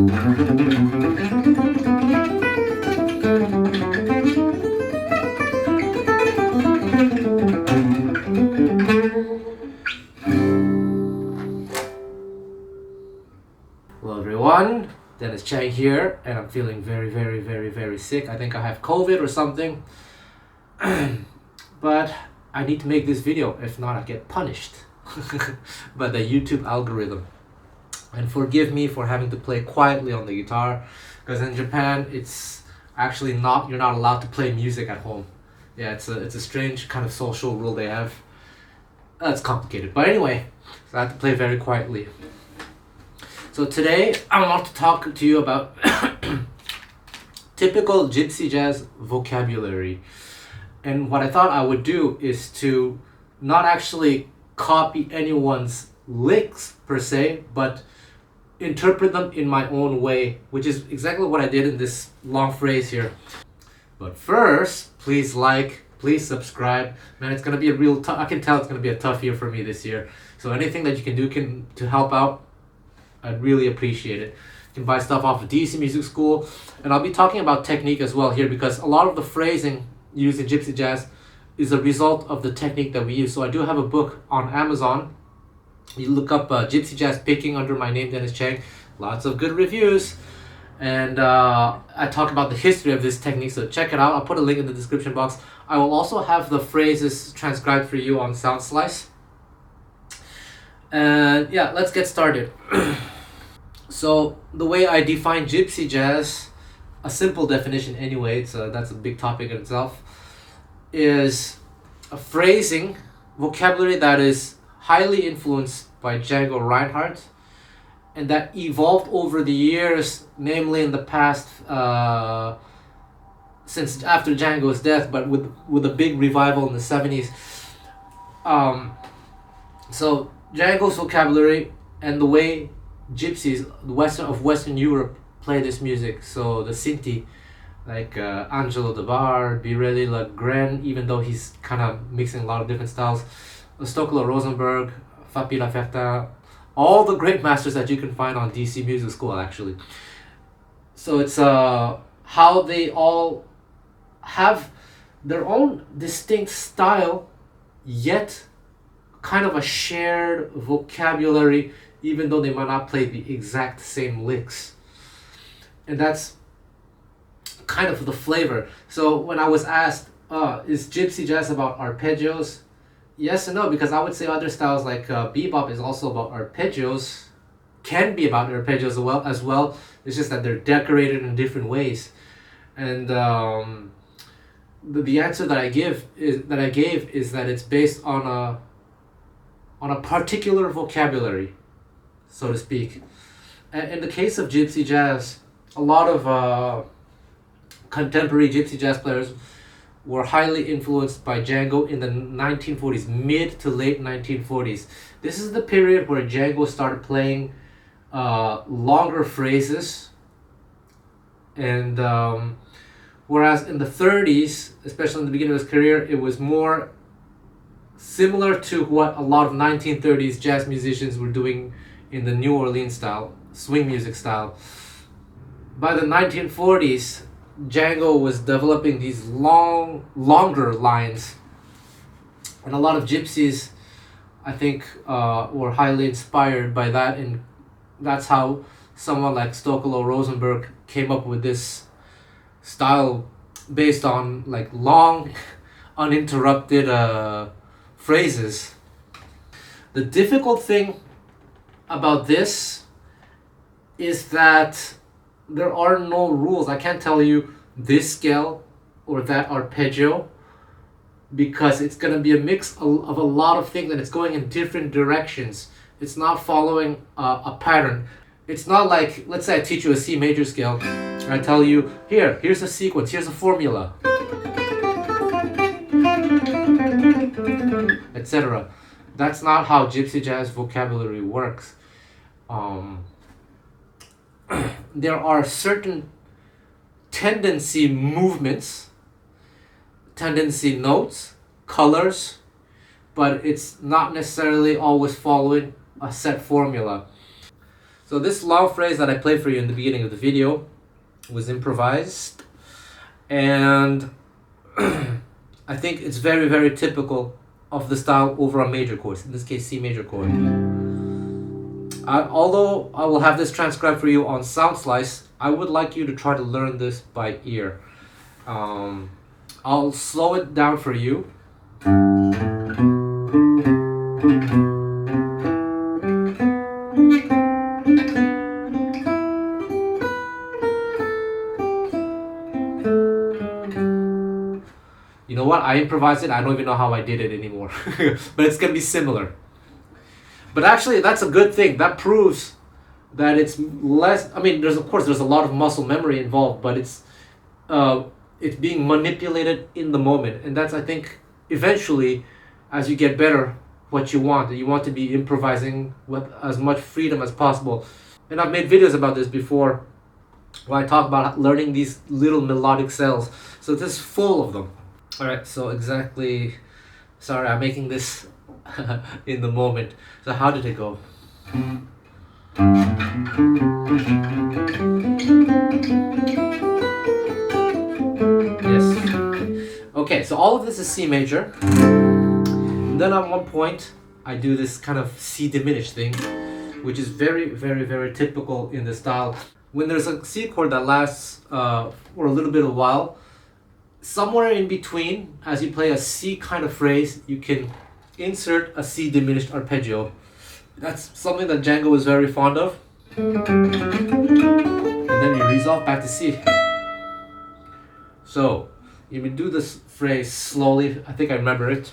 Hello everyone, Dennis Chang here, and I'm feeling very sick. I think I have COVID or something. But I need to make this video, if not I get punished by the YouTube algorithm. And forgive me for having to play quietly on the guitar, because in Japan it's actually not, you're not allowed to play music at home. Yeah, it's a strange kind of social rule they have. That's complicated, but anyway, so I have to play very quietly. So today I want to talk to you about typical gypsy jazz vocabulary. And what I thought I would do is to not actually copy anyone's licks per se, but interpret them in my own way, which is exactly what I did in this long phrase here. But first, please like, please subscribe. Man, it's gonna be a real tough, I can tell it's gonna be a tough year for me this year. So anything that you can do to help out, I'd really appreciate it. You can buy stuff off of DC Music School, and I'll be talking about technique as well here, because a lot of the phrasing used in gypsy jazz is a result of the technique that we use. So I do have a book on Amazon. You look up gypsy jazz picking under my name, Dennis Chang. Lots of good reviews, and I talk about the history of this technique, so check it out. I'll put a link in the description box. I will also have the phrases transcribed for you on SoundSlice. And yeah, let's get started. So the way I define gypsy jazz, a simple definition anyway, that's a big topic in itself, is a phrasing vocabulary that is highly influenced by Django Reinhardt and that evolved over the years, namely in the past, since after Django's death, but with a big revival in the 70s. So Django's vocabulary and the way gypsies Western Europe play this music, so the Sinti, like Angelo Debar, Birelli Lagren, even though he's kind of mixing a lot of different styles, Stokolo Rosenberg, Fapi Laferta, all the great masters that you can find on DC Music School actually. So it's how they all have their own distinct style, yet kind of a shared vocabulary, even though they might not play the exact same licks. And that's kind of the flavor. So when I was asked, is gypsy jazz about arpeggios? Yes and no, because I would say other styles like bebop is also about arpeggios, can be about arpeggios as well. It's just that they're decorated in different ways. And the answer that I gave is that it's based on a particular vocabulary, so to speak. And in the case of gypsy jazz, a lot of contemporary gypsy jazz players were highly influenced by Django in the 1940s, mid to late 1940s. This is the period where Django started playing longer phrases, and whereas in the 30s, especially in the beginning of his career, it was more similar to what a lot of 1930s jazz musicians were doing in the New Orleans style, swing music style. By the 1940s, Django was developing these longer lines, and a lot of gypsies, I think, were highly inspired by that, and that's how someone like Stokolo Rosenberg came up with this style based on like long, uninterrupted phrases. The difficult thing about this is that there are no rules. I can't tell you this scale or that arpeggio, because it's going to be a mix of a lot of things, and it's going in different directions. It's not following a pattern. It's not like, let's say I teach you a C major scale, and I tell you, here's a sequence, here's a formula, etc. That's not how gypsy jazz vocabulary works. There are certain tendency movements, tendency notes, colors, but it's not necessarily always following a set formula. So this long phrase that I played for you in the beginning of the video was improvised, and I think it's very, very typical of the style over a major chord, in this case C major chord. Although I will have this transcribed for you on Sound Slice, I would like you to try to learn this by ear. I'll slow it down for you. You know what? I improvised it. I don't even know how I did it anymore. But it's going to be similar. But actually, that's a good thing. That proves that it's less... I mean, there's a lot of muscle memory involved, but it's being manipulated in the moment. And that's, I think, eventually, as you get better, what you want. You want to be improvising with as much freedom as possible. And I've made videos about this before, where I talk about learning these little melodic cells. So this is full of them. Alright, so exactly... Sorry, I'm making this in the moment. So how did it go? Yes. Okay, so all of this is C major. And then at one point, I do this kind of C diminished thing, which is very, very, very typical in the style. When there's a C chord that lasts for a little bit of a while, somewhere in between, as you play a C kind of phrase, you can insert a C diminished arpeggio. That's something that Django is very fond of. And then you resolve back to C. So, you do this phrase slowly. I think I remember it.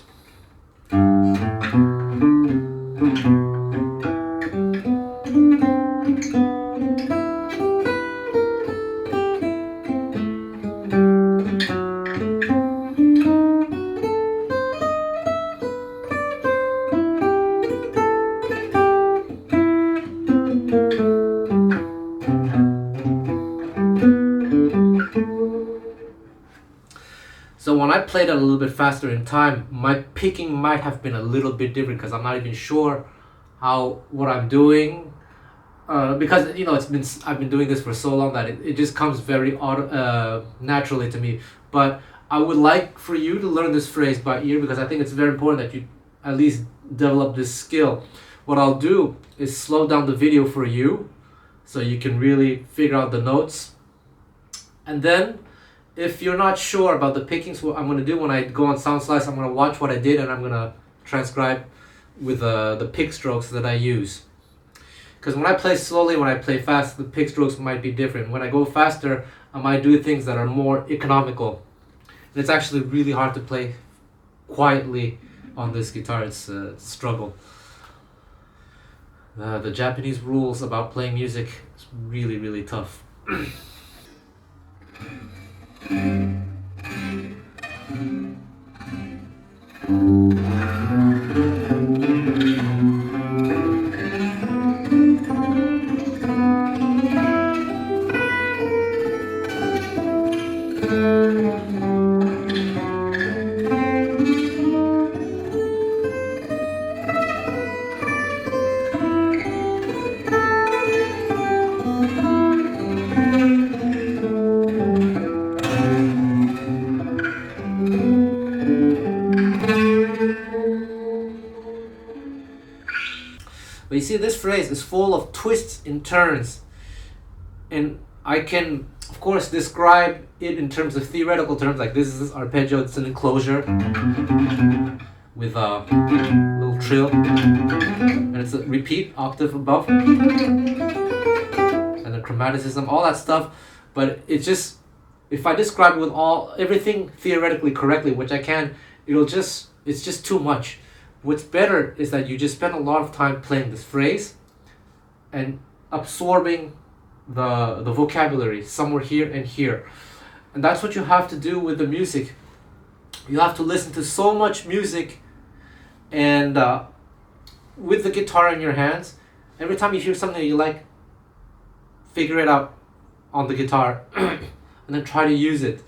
So when I played it a little bit faster in time, my picking might have been a little bit different because I'm not even sure what I'm doing. Because I've been doing this for so long that it just comes very naturally to me. But I would like for you to learn this phrase by ear because I think it's very important that you at least develop this skill. What I'll do is slow down the video for you so you can really figure out the notes. And then if you're not sure about the pickings, what I'm going to do when I go on Sound Slice, I'm going to watch what I did and I'm going to transcribe with the pick strokes that I use. Because when I play slowly, when I play fast, the pick strokes might be different. When I go faster, I might do things that are more economical. And it's actually really hard to play quietly on this guitar. It's a struggle. The Japanese rules about playing music is really, really tough. But you see, this phrase is full of twists and turns, and I can, of course, describe it in terms of theoretical terms, like this is this arpeggio, it's an enclosure with a little trill, and it's a repeat octave above, and the chromaticism, all that stuff. But it's just, if I describe it with everything theoretically correctly, which I can, it's just too much. What's better is that you just spend a lot of time playing this phrase and absorbing the vocabulary somewhere here and here. And that's what you have to do with the music. You have to listen to so much music, and with the guitar in your hands, every time you hear something that you like, figure it out on the guitar and then try to use it.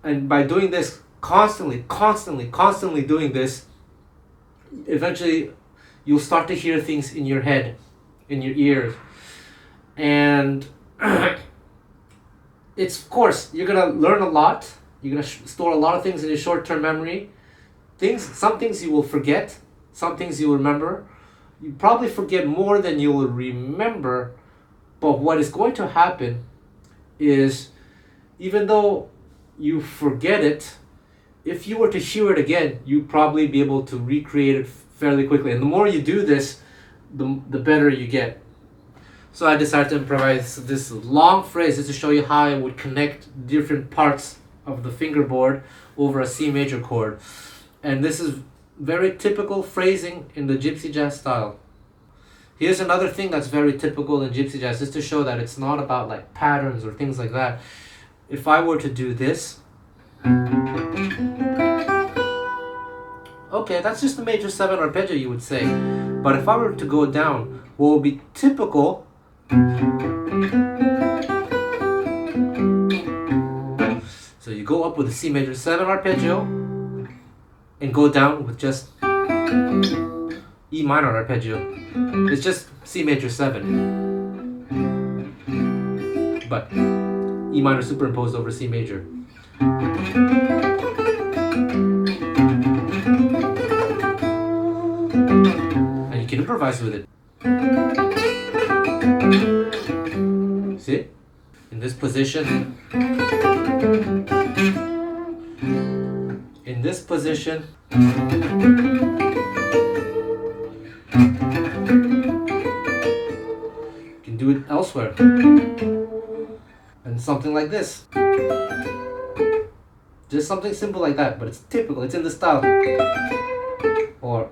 And by doing this constantly doing this, eventually you'll start to hear things in your head in your ears. And it's, of course, you're gonna learn a lot. You're gonna store a lot of things in your short-term memory. Some things you will forget, some things you will remember. You probably forget more than you will remember, but what is going to happen is, even though you forget it, if you were to hear it again, you'd probably be able to recreate it fairly quickly. And the more you do this, the better you get. So I decided to improvise this long phrase just to show you how I would connect different parts of the fingerboard over a C major chord. And this is very typical phrasing in the Gypsy jazz style. Here's another thing that's very typical in Gypsy jazz, just to show that it's not about like patterns or things like that. If I were to do this, okay, that's just a major 7 arpeggio, you would say. But if I were to go down, what would be typical so you go up with a C major 7 arpeggio and go down with just E minor arpeggio. It's just C major 7, but E minor superimposed over C major. And you can improvise with it. See? In this position. In this position. You can do it elsewhere. And something like this. Just something simple like that, but it's typical, it's in the style. Or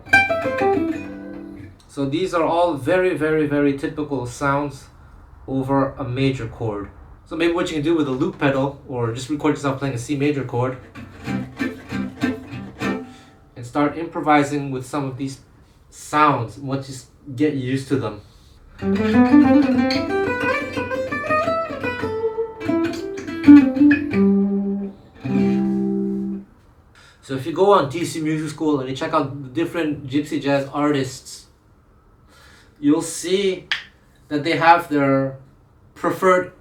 so these are all very, very, very typical sounds over a major chord. So maybe what you can do with a loop pedal, or just record yourself playing a C major chord and start improvising with some of these sounds once you get used to them. So if you go on DC Music School and you check out the different Gypsy jazz artists, you'll see that they have their preferred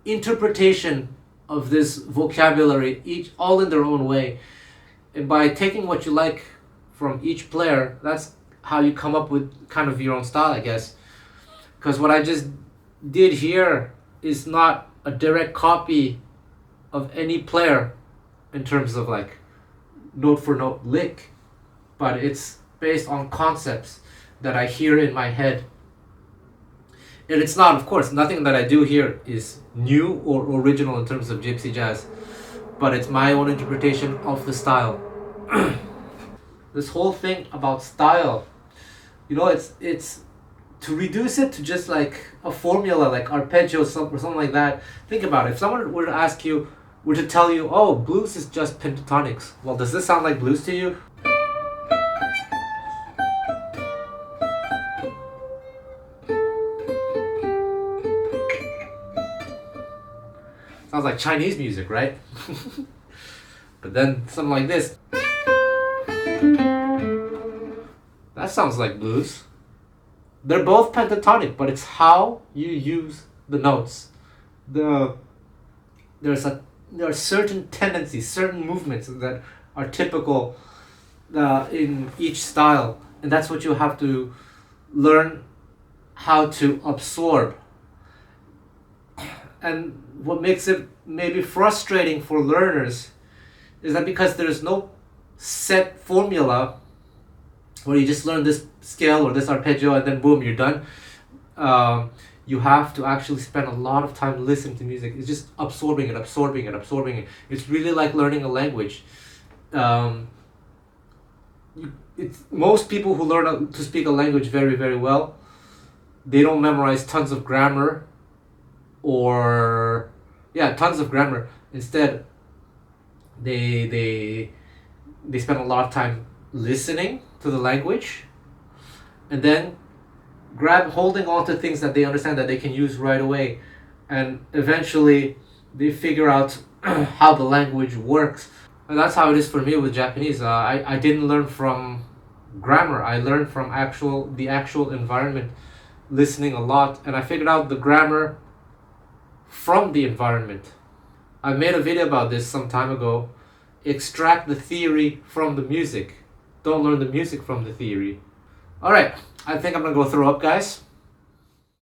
interpretation of this vocabulary, each all in their own way. And by taking what you like from each player, that's how you come up with kind of your own style, I guess. Because what I just did here is not a direct copy of any player in terms of like note for note lick, but it's based on concepts that I hear in my head. And it's not, of course, nothing that I do here is new or original in terms of Gypsy jazz, but it's my own interpretation of the style. This whole thing about style, you know, it's to reduce it to just like a formula, like arpeggio or something like that. Think about it. If someone were to ask you, were to tell you, oh, blues is just pentatonics. Well, does this sound like blues to you? Sounds like Chinese music, right? But then something like this. That sounds like blues. They're both pentatonic, but it's how you use the notes. There are certain tendencies, certain movements that are typical in each style, and that's what you have to learn how to absorb. And what makes it maybe frustrating for learners is that because there's no set formula where you just learn this scale or this arpeggio and then boom, you're done. You have to actually spend a lot of time listening to music. It's just absorbing it. It's really like learning a language. Most people who learn to speak a language very, very well, they don't memorize tons of grammar tons of grammar. Instead, they spend a lot of time listening to the language and then holding on to things that they understand that they can use right away, and eventually they figure out how the language works. And that's how it is for me with Japanese. I didn't learn from grammar. I learned from the actual environment listening a lot, and I figured out the grammar from the environment. I made a video about this some time ago. Extract the theory from the music. Don't learn the music from the theory. Alright, I think I'm gonna go throw up, guys.